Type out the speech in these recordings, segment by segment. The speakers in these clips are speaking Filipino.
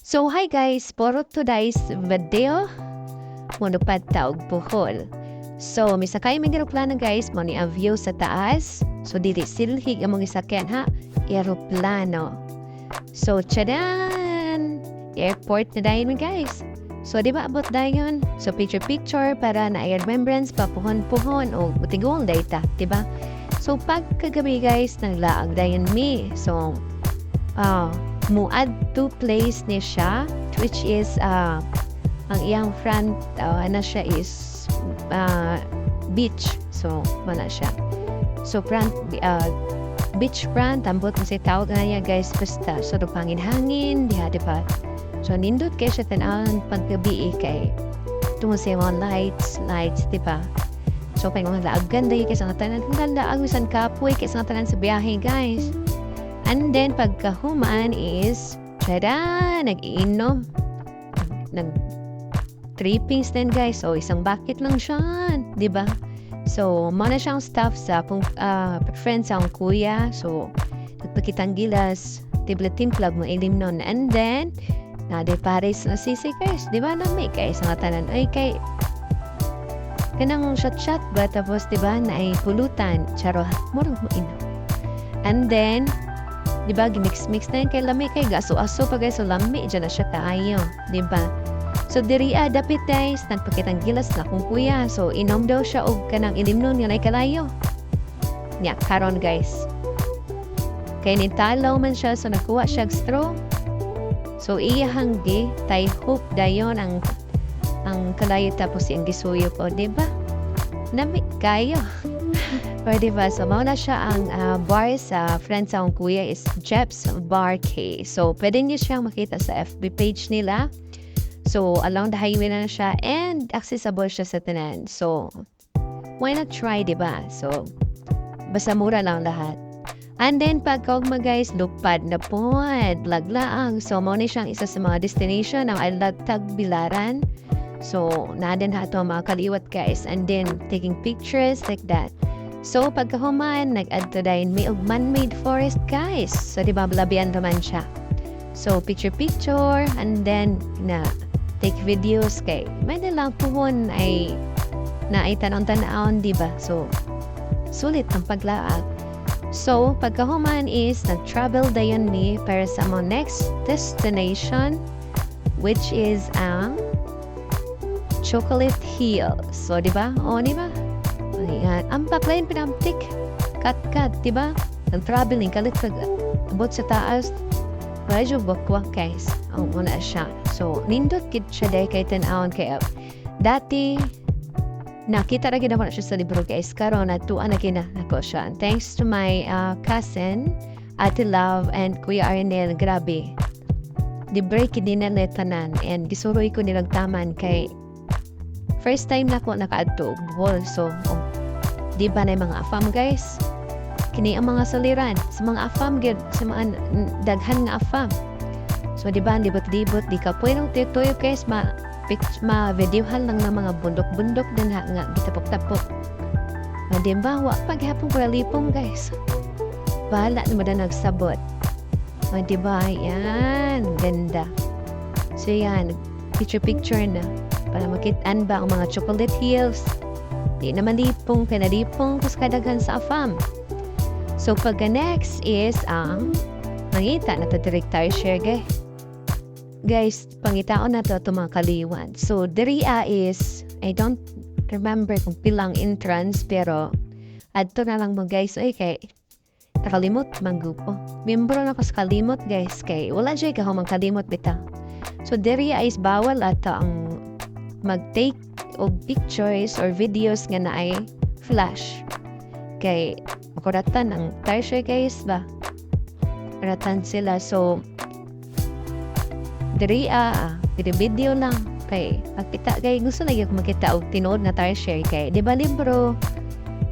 So hi guys, for today's video, monupad taog Bohol. So misakay may aeroplano guys, mo ni ang view sa taas. So dili silhig among isakyan ha, aeroplano. So tsadan! Airport na dayon guys. So di ba abot dayon? So picture para na remembrance papuhon-puhon o butigong data, di ba? So pagkagabi guys, naglaag dayon mi. So muad to place ni siya, which is ang iyang front na siya is beach. So mana siya. So front beach front ambot mo si tawag na niya guys, basta so pangin-hangin diha di ba. So nindot kay siya tan-awan paggabi kay tungo sa mga lights di ba. So pag mga laag ganda kay sa tanan, ganda ang bisan kapoy kay sa tanan sa biyahe guys. And then, pagkahumaan is, tada! Nag-iinom. Nag-trippings din, guys. So, isang bucket lang siya. Diba? So, mana siyang staff sa friends sa akong kuya. So, nagpakitang gilas. Tiblatin club mo ilim nun. And then, nade pares na sisi, guys. Diba? Nami, guys. Ang tanan. Ay, kay kanang shot-shot ba? Tapos, diba? Na ay pulutan. Charo, murang mo inom. And then, diba, gimix-mix na yun kay lami kay gaso-aso pa guys, so lami, dyan na siya tayo, diba? So, diri dapit guys, nagpakitang gilas na kung kuya, so inom daw siya og kanang ilimnon yun ay kalayo. Nya, karon guys. Kay nitalaw man siya, so nakuha siya straw. So, iya hanggi, tay hope dayon ang kalayo tapos yung gisuyo ko, diba? Nami kayo. Pwede ba? So, mauna siya ang bar sa friend sa akong kuya is Jep's Bar K. So, pwede niyo siyang makita sa FB page nila. So, along the highway na siya and accessible siya sa tanan. So, why not try, diba? So, basta mura lang lahat. And then, pagkaugma guys, lupad na po. Laglaang. So, mauna siyang isa sa mga destination ng Alatag Bilaran. So, naadin ha ito mga kaliwat guys. And then, taking pictures like that. So, pagkahuman, nag-add to dahil may man-made forest, guys. So, di ba, labian naman siya. So, picture-picture, and then, take videos kay. May nilang puhon ay tanong-tanaon, di ba? So, sulit ang paglaag. So, pagkahuman is, nag-travel dayon mi para sa mga next destination, which is ang Chocolate Hill. So, di ba? O, di ba? Ayan. Ang paklayan pinamtik. Kat-kat, diba? Ang traveling, kalit abot sa taas. Medyo bukwak, guys. Ang una siya. So, nindot kit siya dahil kay tanawon kaya. Dati, nakita na ginawa na siya sa libro, guys. Karon na tuan na ginako siya. Thanks to my cousin, Ate Love, and Kuya Arnel. Grabe. Di break din na letanan. And gisuroy ko nilang taman kay first time na ako naka-adto Bohol. So, di ba na yung mga afam guys? Kini ang mga saliran. Sa mga afam, sa mga daghan nga afam. So, di ba, libot-libot, di ka pwedeng tuyo guys, ma-videohan lang ng mga bundok-bundok din nga bitapok-tapok. Di ba, paghapong kuralipong guys. Bahala naman na nagsabot. Di ba, yan, ganda. So, yan, picture-picture na. Para makitaan ba ang mga chocolate hills. Di naman lipong, pinalipong kuskadagan sa afam. So, pagka next is ang mangita na ito direct tayo share guys, pangitaon na ito mga kaliwan. So, diriya is, I don't remember kung pilang entrance, pero adto na lang mo guys, ay kay nakalimot manggupo. Membro na ko sa kalimot guys, kay wala dyan ka humang kalimot bita. So, diriya is bawal ato ang mag-take og pictures or videos nga na ay flash. Kay makuratan ang tarsyo guys ba? Kuratan sila. So, video lang. Kay, pagkita kay gusto lagi ako makita og tinood na tarsyo kay, di ba libro?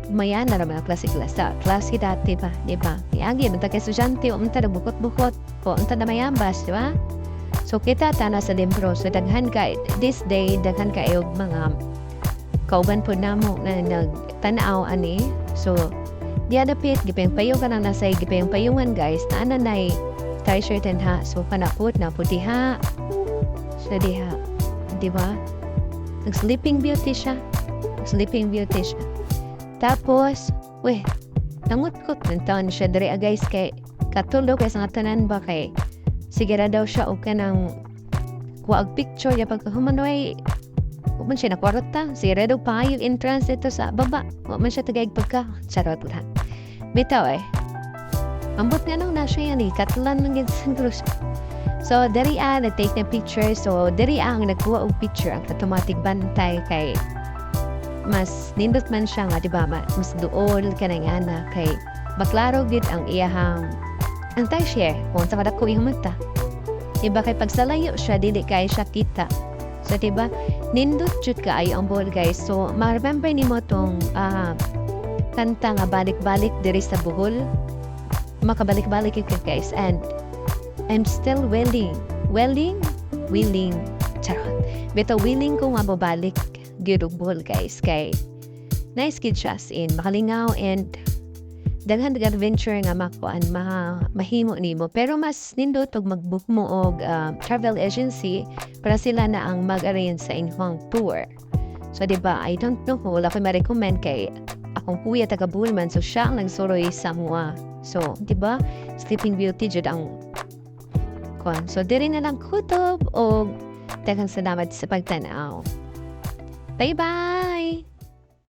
Mayan na naman ang klase-klase. Klase dati ba? Di ba? Iagi, manta kay estudyante, o manta nagbukot-bukot, o manta na mayambas, di ba? So, kita tana sa libro. So, daghan ka, this day, daghan ka yung mga kauban po na mo na nagtanaw ani. So, di adapit, gipayong payo ka nang nasay, gipayong payungan guys, na ananay t-shirt and ha. So kanapot na puti ha. So diha. Di ba? Nag-sleeping beauty siya. Sleeping beauty siya. Tapos, nangutkot nantawan siya diri guys kay katulog kay sa nga tanan ba kay sige ra daw siya o kanang kuwag picture ya pagkahumanoy man siya na kwarta sige ra daw pa yung entrance dito sa baba man siya tagaig pagka charot lang bitaw ambot nga nang na siya yan katulan ng siguro siya. So diri nag-take na picture so diri ang nagkuha og picture ang automatic bantay kay mas nindot man siya nga di ba mas duol kanang ana kay baklaro gid ang iyahang antay share kung sa kadako ihang mata diba kay pag salayo siya dili kay siya kita so diba nindot jud kaayo ang ball guys so ma-remember nimo tong kanta nga balik-balik diri sa buhol makabalik-balik ka guys and I'm still willing charot beta willing ko nga mabalik gyud og buhol guys kay nice kid siya in makalingaw and daghan adventure nga makuan mahimo nimo pero mas nindot og mag-book mo og travel agency para sila na ang mag-arrange sa inyong tour so diba I don't know kung wala ko ma-recommend kay akong kuya taga Bulman so siya ang nagsuroy sa mua so diba Sleeping Beauty jud ang kon so diri na lang kutob og daghang salamat sa pagtanaw. Bye-bye!